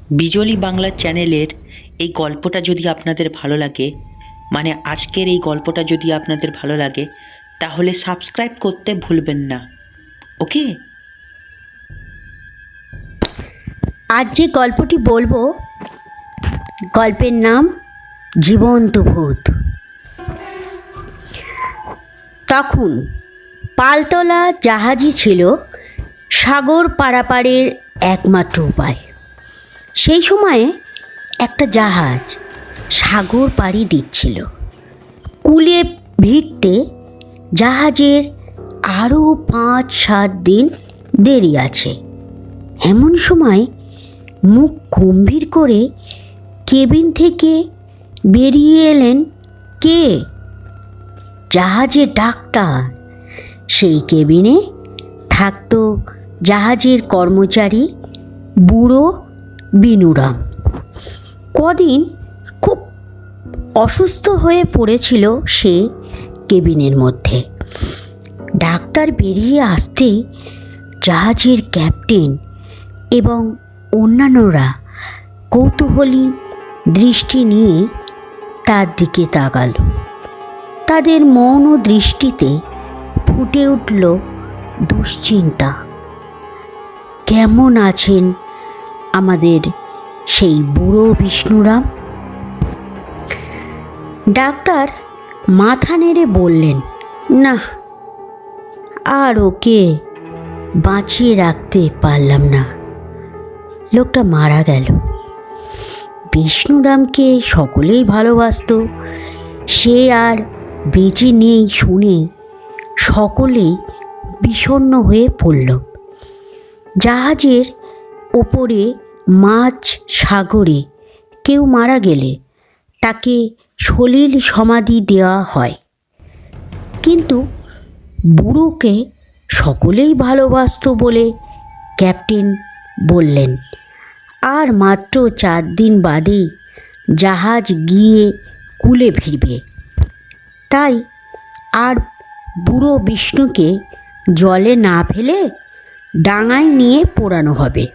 বিজলি বাংলা চ্যানেলের এই গল্পটা যদি আপনাদের ভালো লাগে, মানে আজকের এই গল্পটা যদি আপনাদের ভালো লাগে, তাহলে সাবস্ক্রাইব করতে ভুলবেন না। ওকে? আজ যে গল্পটি বলবো, গল্পের নাম জীবন্ত ভূত। তখন পালতোলা জাহাজই ছিল সাগর পারাপারের একমাত্র উপায়। সেই সময়ে একটা জাহাজ সাগর পাড়ি দিচ্ছিল। কূলে ভিড়তে জাহাজের আরও 5-7 দিন দেরি আছে। এমন সময় মুখ গম্ভীর করে কেবিন থেকে বেরিয়ে এলেন কে? জাহাজের ডাক্তার। সেই কেবিনে থাকতো জাহাজের কর্মচারী বুড়ো বিনুরাম। কদিন খুব অসুস্থ হয়ে পড়েছিল সে কেবিনের মধ্যে। ডাক্তার বেরিয়ে আসতেই জাহাজের ক্যাপ্টেন এবং অন্যান্যরা কৌতূহলী দৃষ্টি নিয়ে তার দিকে তাকাল। তাদের মৌন দৃষ্টিতে ফুটে উঠল দুশ্চিন্তা। কেমন আছেন আমাদের সেই বুড়ো বিষ্ণুরাম? ডাক্তার মাথা নেড়ে বললেন, না, আর ওকে বাঁচিয়ে রাখতে পারলাম না। লোকটা মারা গেল। বিষ্ণুরামকে সকলেই ভালোবাসত। সে আর বেঁচে নেই শুনে সকলেই বিষণ্ণ হয়ে পড়ল। জাহাজের ওপরে মাঝ সাগরে কেউ মারা গেলে তাকে সলিল সমাধি দেওয়া হয়। কিন্তু বুড়োকে সকলেই ভালোবাসত বলে ক্যাপ্টেন বললেন, আর মাত্র 4 দিন বাদেই জাহাজ গিয়ে কূলে ফিরবে। তাই আর বুড়ো বিষ্ণুকে জলে না ফেলে ডাঙায় নিয়ে পোড়ানো হবে।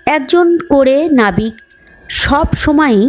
একজন করে নাবিক সব সময়ই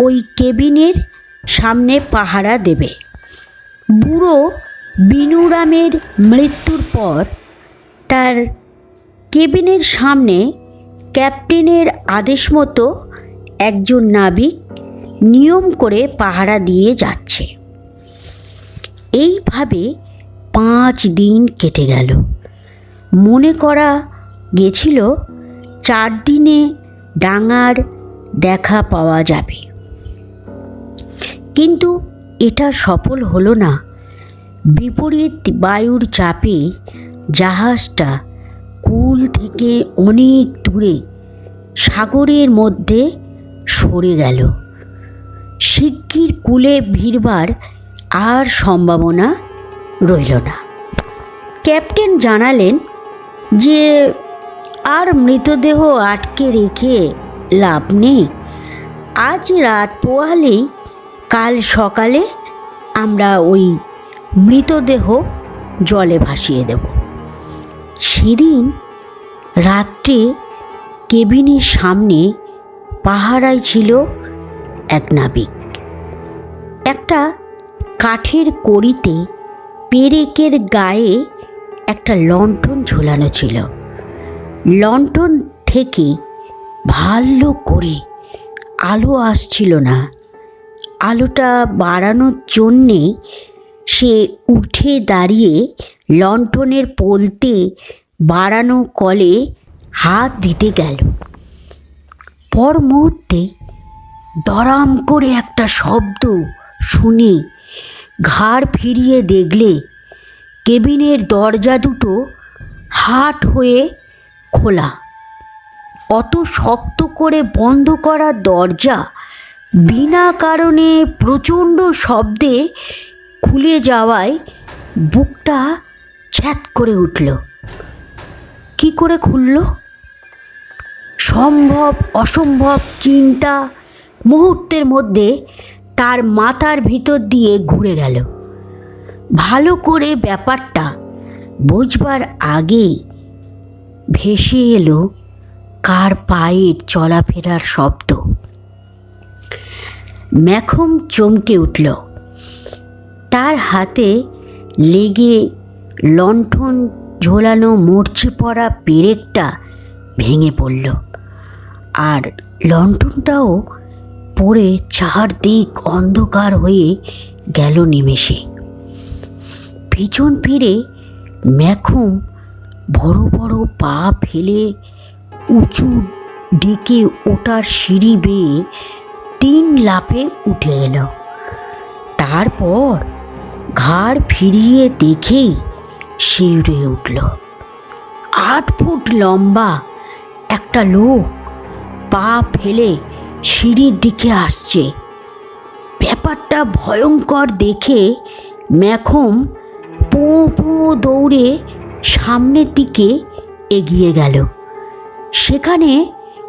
ওই কেবিনের সামনে পাহারা দেবে। বুড়ো বিনুরামের মৃত্যুর পর তার কেবিনের সামনে ক্যাপ্টেনের আদেশ মতো একজন নাবিক নিয়ম করে পাহারা দিয়ে যাচ্ছে। এইভাবে 5 দিন কেটে গেল। মনে করা গেছিল 4 দিনে ডাঙার দেখা পাওয়া যাবে, কিন্তু এটা সফল হলো না। বিপরীত বায়ুর চাপে জাহাজটা কূল থেকে অনেক দূরে সাগরের মধ্যে সরে গেল। শিগগির কূলে ভিড়বার আর সম্ভাবনা রইল না। ক্যাপ্টেন জানালেন যে আর মৃতদেহ আটকে রেখে লাভ নেই। আজ রাত পোহালেই কাল সকালে আমরা ওই মৃতদেহ জলে ভাসিয়ে দেব। সেদিন রাত্রে কেবিনের সামনে পাহারায় ছিল এক নাবিক। একটা কাঠের কড়িতে পেরেকের গায়ে একটা লণ্ঠন ঝোলানো ছিল। লণ্ঠন থেকে ভালো করে আলো আসছিল না। আলোটা বাড়ানোর জন্যে সে উঠে দাঁড়িয়ে লণ্ঠনের পোলতে বাড়ানো কলে হাত দিতে গেল। পর মুহূর্তে দরাম করে একটা শব্দ শুনে ঘাড় ফিরিয়ে দেখলে কেবিনের দরজা দুটো হাট হয়ে খোলা। অত শক্ত করে বন্ধ করা দরজা বিনা কারণে প্রচণ্ড শব্দে খুলে যাওয়ায় বুকটা ছ্যাঁত করে উঠল। কি করে খুলল? সম্ভব অসম্ভব চিন্তা মুহূর্তের মধ্যে তার মাথার ভিতর দিয়ে ঘুরে গেল। ভালো করে ব্যাপারটা বুঝবার আগেই ভেসে এলো কার পায়ের চলাফেরার শব্দ। ম্যাখম চমকে উঠল। তার হাতে লেগে লণ্ঠন ঝোলানো মরচে পড়া পেরেকটা ভেঙে পড়ল, আর লণ্ঠনটাও পড়ে চারদিক অন্ধকার হয়ে গেল নিমেষে। পিছন ফিরে ম্যাখম বড় বড় পা ফেলে উঁচু ডেকে ওঠার সিঁড়ি বেয়ে 3 লাফে উঠে এল। তারপর ঘাড় ফিরিয়ে দেখেই শিউরে উঠল। 8 ফুট লম্বা একটা লোক পা ফেলে সিঁড়ির দিকে আসছে। ব্যাপারটা ভয়ঙ্কর দেখে ম্যাখম পোঁ পোঁ দৌড়ে সামনের দিকে এগিয়ে গেল। সেখানে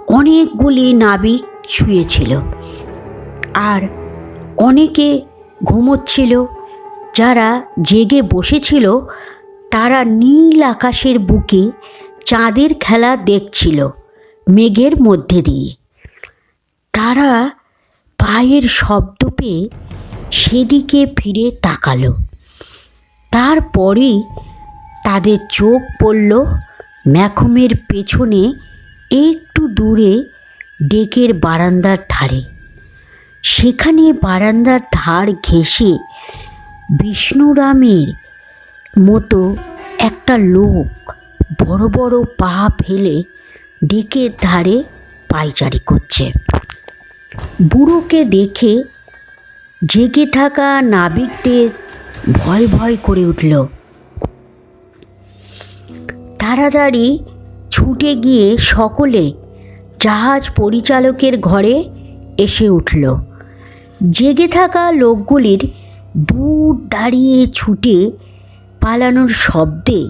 অনেকগুলি নাবিক শুয়েছিল, আর অনেকে ঘুমোচ্ছিল। যারা জেগে বসেছিল তারা নীল আকাশের বুকে চাঁদের খেলা দেখছিল মেঘের মধ্যে দিয়ে। তারা পায়ের শব্দ পেয়ে সেদিকে ফিরে তাকালো। তারপরেই তাদের চোখ পড়ল ম্যাখমের পেছনে একটু দূরে ডেকের বারান্দার ধারে। সেখানে বারান্দার ধার ঘেঁষে বিষ্ণুরামের মতো একটা লোক বড় বড় পা ফেলে ডেকের ধারে পায়চারি করছে। বুড়োকে দেখে জেগে থাকা নাবিকদের ভয় ভয় করে উঠল। তাড়াতাড়ি ছুটে গিয়ে সকলে জাহাজ পরিচালকের ঘরে এসে উঠল। জেগে থাকা লোকগুলির দূর দাঁড়িয়ে ছুটে পালানোর শব্দে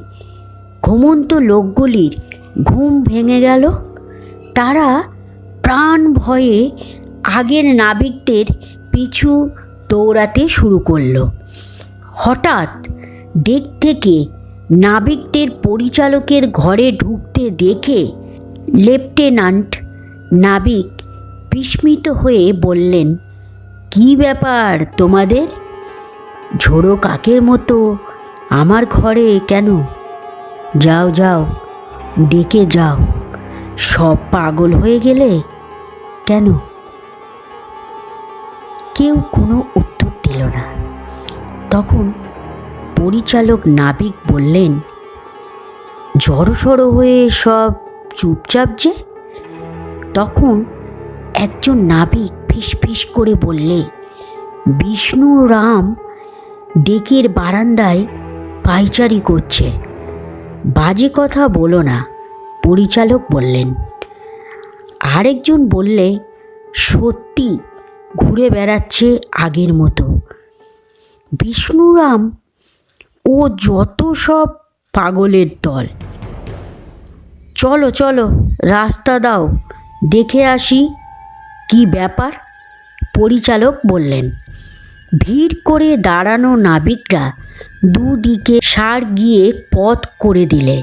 ঘুমন্ত লোকগুলির ঘুম ভেঙে গেল। তারা প্রাণ ভয়ে আগের নাবিকদের পিছু দৌড়াতে শুরু করলো। হঠাৎ ডেক থেকে নাবিকদের পরিচালকের ঘরে ঢুকতে দেখে লেফটেন্যান্ট নাবিক বিস্মিত হয়ে বললেন, কী ব্যাপার তোমাদের? ঝোড়ো কাকের মতো আমার ঘরে কেন? যাও যাও, ডেকে যাও। সব পাগল হয়ে গেলে কেন? কেউ কোনো উত্তর দিল না। তখন পরিচালক নাবিক বললেন, জড়সড়ো হয়ে সব চুপচাপ যে। তখন একজন নাবিক ফিসফিস করে বললে, বিষ্ণুরাম ডেকের বারান্দায় পায়চারি করছে। বাজে কথা বলো না, পরিচালক বললেন। আরেকজন বললে, সত্যি ঘুরে বেড়াচ্ছে আগের মতো। বিষ্ণুরাম ও যত সব পাগলের দল। চলো চলো, রাস্তা দাও, দেখে আসি কি ব্যাপার, পরিচালক বললেন। ভিড় করে দাঁড়ানো নাবিকরা দুদিকে সার গিয়ে পথ করে দিলে।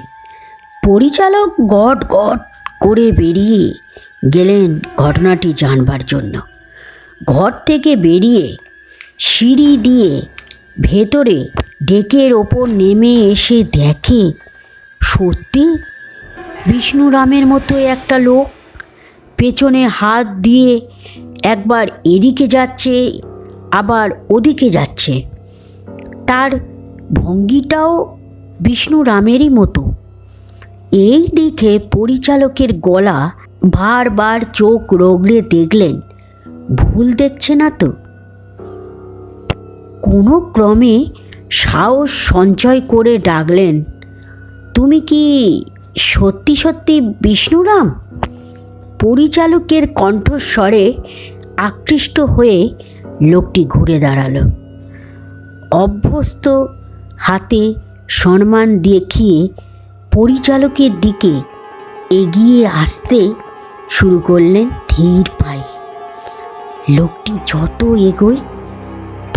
পরিচালক গট গট করে বেরিয়ে গেলেন ঘটনাটি জানবার জন্য। ঘর থেকে বেরিয়ে সিঁড়ি দিয়ে ভেতরে ডেকের ওপর নেমে এসে দেখে সত্যি বিষ্ণুরামের মতো একটা লোক পেছনে হাত দিয়ে একবার এদিকে যাচ্ছে আবার ওদিকে যাচ্ছে। তার ভঙ্গিটাও বিষ্ণুরামেরই মতো। এই দেখে পরিচালকের গলা বারবার চোখ রগড়ে দেখলেন, ভুল দেখছে না তো। কোনো ক্রমে সাহস সঞ্চয় করে ডাকলেন, তুমি কি সত্যি সত্যি বিষ্ণুরাম? পরিচালকের কণ্ঠস্বরে আকৃষ্ট হয়ে লোকটি ঘুরে দাঁড়ালো। অভ্যস্ত হাতে সম্মান দেখিয়ে পরিচালকের দিকে এগিয়ে আসতে শুরু করলেন ধীর পায়ে। লোকটি যত এগোয়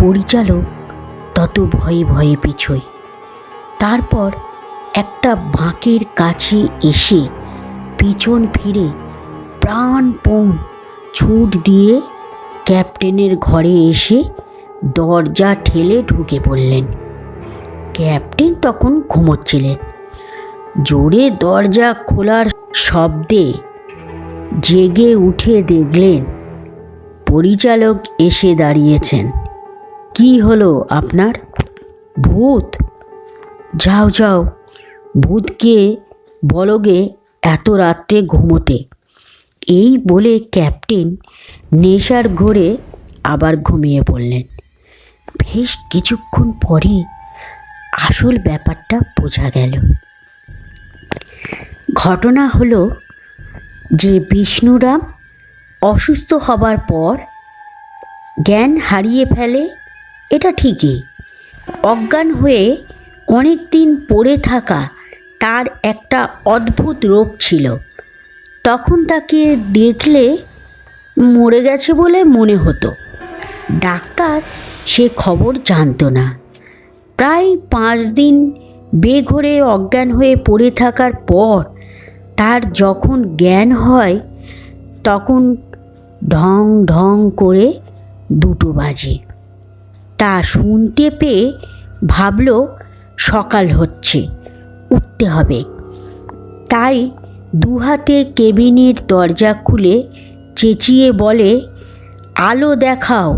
পরিচালক তত ভয়ে ভয়ে পিছোয়। তারপর একটা বাঁকের কাছে এসে পিছন ফিরে প্রাণপণ ছুট দিয়ে ক্যাপ্টেনের ঘরে এসে দরজা ঠেলে ঢুকে পড়লেন। ক্যাপ্টেন তখন ঘুমোচ্ছিলেন। জোরে দরজা খোলার শব্দে জেগে উঠে দেখলেন পরিচালক এসে দাঁড়িয়েছেন। কি হলো আপনার? ভূত? যাও যাও, ভূতকে বলগে এত রাত্রে ঘুমোতে। এই বলে ক্যাপ্টেন নেশার ঘোরে আবার ঘুমিয়ে পড়লেন। বেশ কিছুক্ষণ পরে আসল ব্যাপারটা বোঝা গেল। ঘটনা হলো যে বিষ্ণুরাম অসুস্থ হবার পর জ্ঞান হারিয়ে ফেলে, এটা ঠিকই। অজ্ঞান হয়ে অনেক দিন পড়ে থাকা তার একটা অদ্ভুত রোগ ছিল। তখন তাকে দেখলে মরে গেছে বলে মনে হতো। ডাক্তার সে খবর জানতো না। প্রায় 5 দিন বেঘোরে অজ্ঞান হয়ে পড়ে থাকার পর তার যখন জ্ঞান হয় তখন ঢং ঢং করে 2 বাজে। তা শুনতে পেয়ে ভাবল সকাল হচ্ছে, উঠতে হবে। তাই 2 হাতে কেবিনের দরজা খুলে চেঁচিয়ে বলে, আলো দেখাও,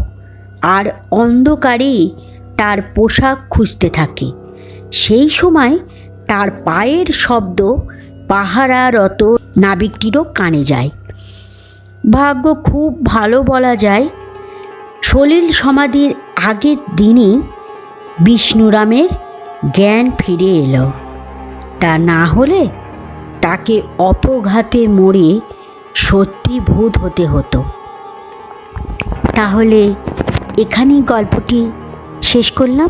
আর অন্ধকারেই তার পোশাক খুঁজতে থাকে। সেই সময় তার পায়ের শব্দ পাহারারত নাবিকটিরও কানে যায়। ভাগ্য খুব ভালো বলা যায়, সলিল সমাধির আগের দিনই বিষ্ণুরামের জ্ঞান ফিরে এলো। তা না হলে তাকে অপঘাতে মরে সত্যি ভূত হতে হতো। তাহলে এখানেই গল্পটি শেষ করলাম।